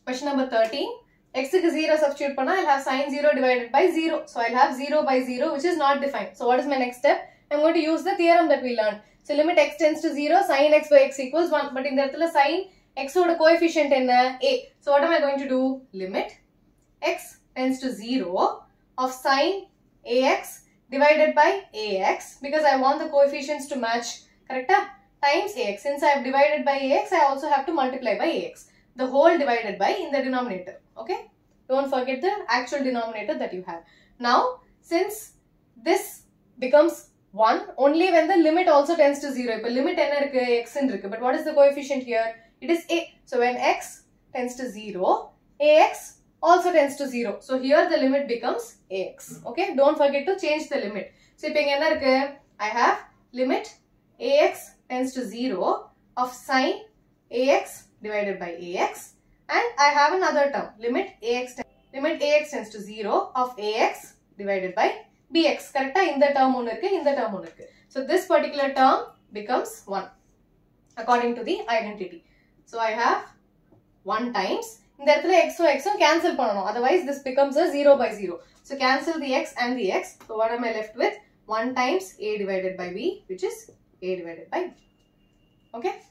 Question number 13. X is 0 substitute panna, I'll have sine 0 divided by 0. So I'll have 0 by 0 which is not defined. So what is my next step? I'm going to use the theorem that we learned. So limit x tends to 0, sin x by x equals 1. But in the sin x oda coefficient enna? A. So what am I going to do? Limit x tends to 0 of sin ax divided by ax, because I want the coefficients to match, correct? Times ax. Since I have divided by ax, I also have to multiply by ax. The whole divided by in the denominator. Okay? Don't forget the actual denominator that you have. Now, since this becomes 1 only when the limit also tends to 0. If limit x in irukku, but what is the coefficient here? It is a. So when x tends to 0, ax also tends to 0. So here the limit becomes ax. Okay? Don't forget to change the limit. So I have limit ax tends to 0 of sin ax divided by ax, and I have another term, limit ax tends to 0 of ax divided by bx. Correct? In the term one irukku, in the term one irukku. So this particular term becomes 1 according to the identity. So I have 1 times, in the x cancel panano, otherwise this becomes a 0 by 0. So cancel the x and the x. So what am I left with? 1 times a divided by b, which is a divided by b. Okay?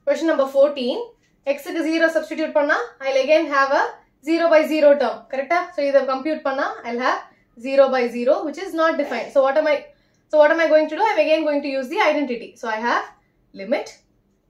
Question number 14. X is 0 substitute panna, I'll again have a 0 by 0 term. Correct? So either compute panna, I'll have 0 by 0 which is not defined. So what am I going to do? I'm again going to use the identity. So I have limit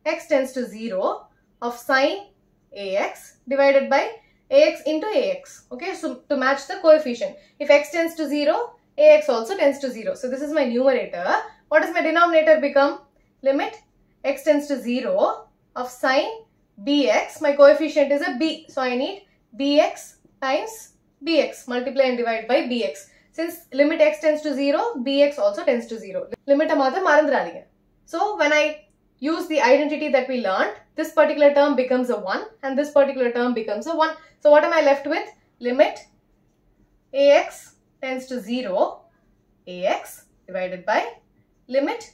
x tends to 0 of sin ax divided by ax into ax. Okay, so to match the coefficient. If x tends to 0, ax also tends to 0. So this is my numerator. What does my denominator become? Limit x tends to 0 of sin bx. My coefficient is a b. So I need bx times bx. Multiply and divide by bx. Since limit x tends to 0, bx also tends to 0. Limit marandradinga. So when I use the identity that we learned, this particular term becomes a 1 and this particular term becomes a 1. So what am I left with? Limit ax tends to 0, ax divided by limit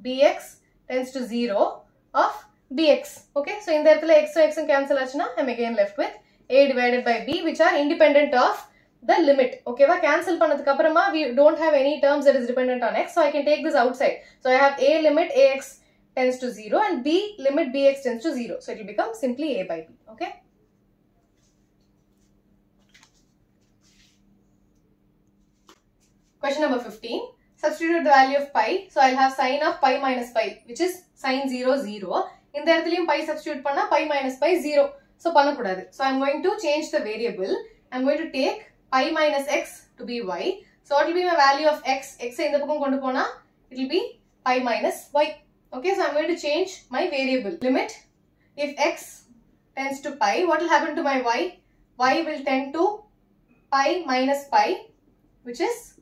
bx tends to 0 of bx. Okay, so in the x cancel achna, I am again left with a divided by b, which are independent of the limit. Okay, cancel panadhukaprama we don't have any terms that is dependent on x, so I can take this outside. So I have a limit ax tends to 0 and b limit bx tends to 0. So it will become simply a by b. Okay. Question number 15. Substitute the value of pi. So I'll have sine of pi minus pi, which is sine 0, 0. In the earthlium pi substitute panna pi minus pi 0. So panakudadu. So I'm going to change the variable. I'm going to take pi minus x to be y. So what will be my value of x? X in the pakam kondu pona, it will be pi minus y. Okay, so I'm going to change my variable. Limit, if x tends to pi, what will happen to my y? Y will tend to pi minus pi, which is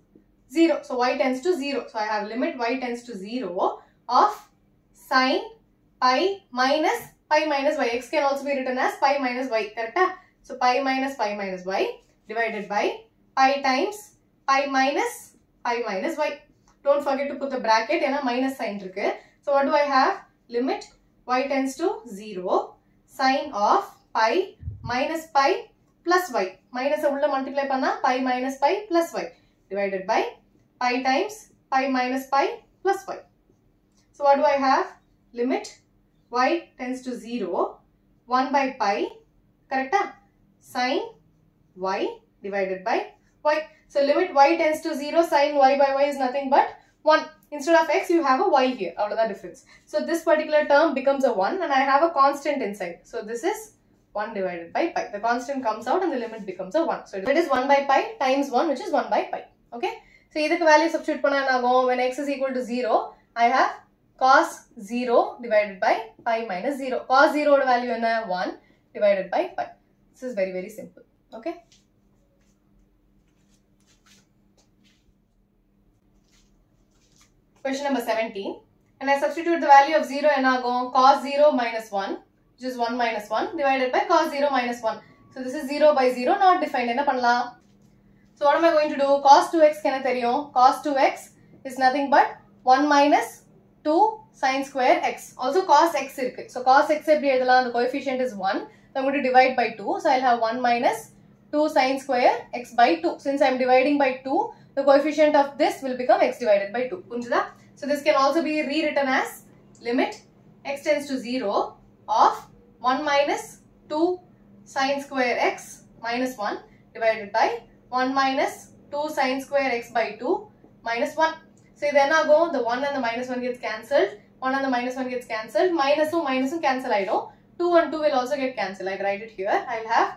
0. So y tends to 0. So I have limit y tends to 0 of sine pi minus y. X can also be written as pi minus y. Correct? So pi minus y divided by pi times pi minus y. Don't forget to put the bracket and a minus sign. So what do I have? Limit y tends to 0 sine of pi minus pi plus y. Minus multiply panna pi minus pi plus y divided by pi times pi minus pi plus y. So what do I have? Limit y tends to 0 1 by pi, correct? Sine y divided by y. So limit y tends to 0 sine y by y is nothing but 1. Instead of x, you have a y here. Out of the difference. So this particular term becomes a 1 and I have a constant inside. So this is 1 divided by pi. The constant comes out and the limit becomes a 1. So it is 1 by pi times 1, which is 1 by pi. Okay. So either value substitute panna when x is equal to 0, I have cos 0 divided by pi minus 0. Cos 0 value is 1 divided by pi. This is very, very simple. Okay. Question number 17. And I substitute the value of 0 and I go cos 0 minus 1, which is 1 minus 1 divided by cos 0 minus 1. So this is 0 by 0 not defined. So what am I going to do? Cos 2x can cos 2x is nothing but 1 minus 2 sin square x. Also cos x irukku. So cos x the coefficient is 1. So I'm going to divide by 2. So I'll have 1 minus 2 sin square x by 2. Since I'm dividing by 2, the coefficient of this will become x divided by 2. Punjada? So this can also be rewritten as limit x tends to 0 of 1 minus 2 sin square x minus 1 divided by 1 minus 2 sin square x by 2 minus 1. So then I go, the 1 and the minus 1 gets cancelled. 1 and the minus 1 gets cancelled. Minus 2 cancel I know. 2 and 2 will also get cancelled. I'll write it here. I'll have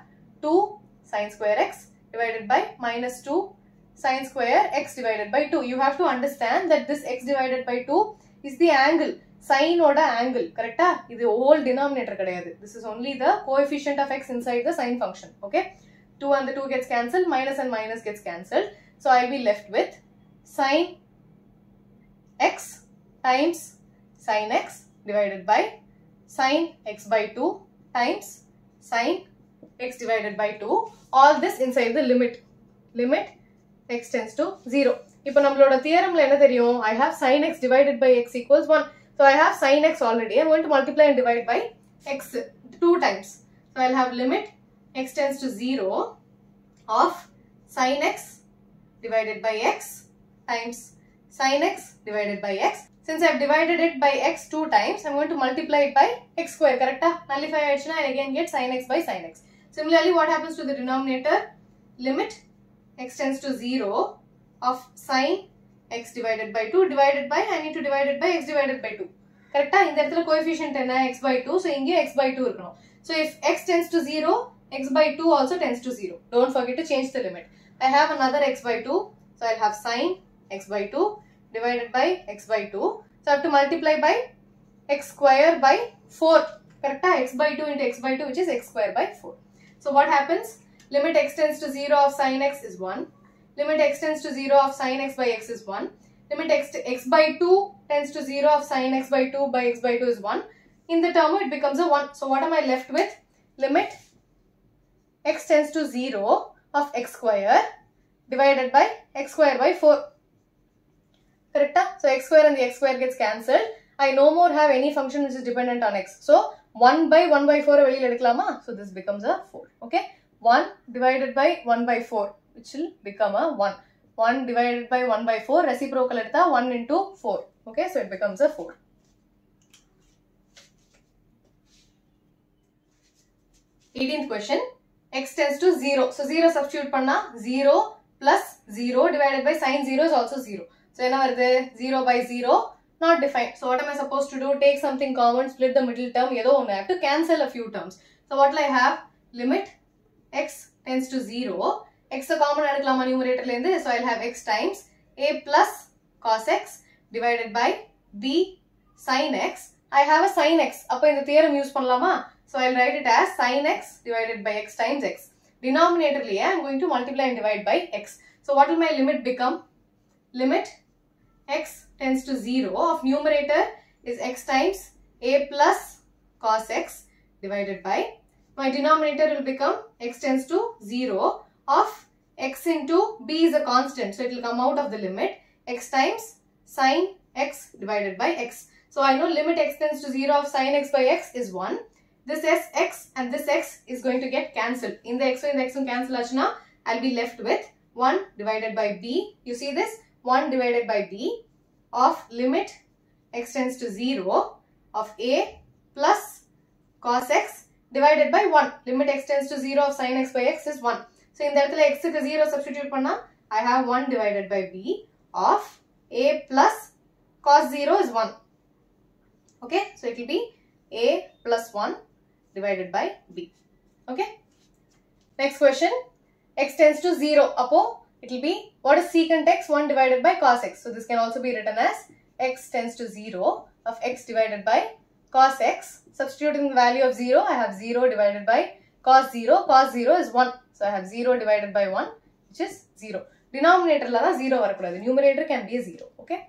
2 sin square x divided by minus 2 sin square x divided by 2. You have to understand that this x divided by 2 is the angle. Sine oda angle. Correct? This is the whole denominator. This is only the coefficient of x inside the sine function. Okay? 2 and the 2 gets cancelled. Minus and minus gets cancelled. So I'll be left with sine x times sin x divided by sin x by 2 times sin x divided by 2. All this inside the limit. Limit x tends to 0. Now, நம்மளோட theoremல என்ன தெரியும்? I have sin x divided by x equals 1. So I have sin x already. I'm going to multiply and divide by x 2 times. So I'll have limit x tends to 0 of sin x divided by x times sin x divided by x. Since I've divided it by x 2 times, I'm going to multiply it by x square. Correct? Nullify it and again get sin x by sin x. Similarly, what happens to the denominator? Limit x tends to 0 of sin x divided by 2 divided by, I need to divide it by x divided by 2. Correct? In the coefficient x by 2, so inge x by 2 irukano. So if x tends to 0, x by 2 also tends to 0. Don't forget to change the limit. I have another x by 2, so I'll have sin x by 2 divided by x by 2. So I have to multiply by x square by 4. Correct? X by 2 into x by 2, which is x square by 4. So what happens? Limit x tends to 0 of sin x is 1. Limit x tends to 0 of sin x by x is 1. Limit x by 2 tends to 0 of sin x by 2 by x by 2 is 1. In the term, it becomes a 1. So what am I left with? Limit x tends to 0 of x square divided by x square by 4. Correct? So x square and the x square gets cancelled. I no more have any function which is dependent on x. So 1 by 1 by 4 வெளியில எடுக்கலாமா? So this becomes a 4. Okay? 1 divided by 1 by 4, which will become a 1. 1 divided by 1 by 4, reciprocal எடுத்தா 1 into 4. Okay? So it becomes a 4. 18th question. X tends to 0. So 0 substitute panna 0 plus 0 divided by sin 0 is also 0. So என்ன வருது? 0 by 0 not defined. So what am I supposed to do? Take something common, split the middle term. ஏதோ ஒன்று. I have to cancel a few terms. So what will I have? Limit x tends to 0. X common எடுக்கலாமா numeratorல இருந்து? So I'll have x times a plus cos x divided by b sin x. I have a sin x. அப்போ இந்த theorem use பண்ணலாமா? So I'll write it as sin x divided by x times x. Denominator liye I'm going to multiply and divide by x. So what will my limit become? Limit x tends to 0 of numerator is x times a plus cos x divided by, my denominator will become x tends to 0 of x into b is a constant. So it will come out of the limit x times sin x divided by x. So I know limit x tends to 0 of sin x by x is 1. This is x and this x is going to get cancelled. In the x and the x will cancel achna, I'll be left with 1 divided by b. You see this? 1 divided by b of limit x tends to 0 of a plus cos x divided by 1. Limit x tends to 0 of sin x by x is 1. So in that x is 0 substitute panna, I have 1 divided by b of a plus cos 0 is 1. Okay, so it will be a plus 1 divided by b. Okay. Next question. X tends to 0. Appo it will be, what is secant x? 1 divided by cos x. So this can also be written as x tends to 0 of x divided by cos x. Substituting the value of 0, I have 0 divided by cos 0. Cos 0 is 1. So I have 0 divided by 1, which is 0. Denominator la 0 varakudadu. Numerator can be a 0. Okay.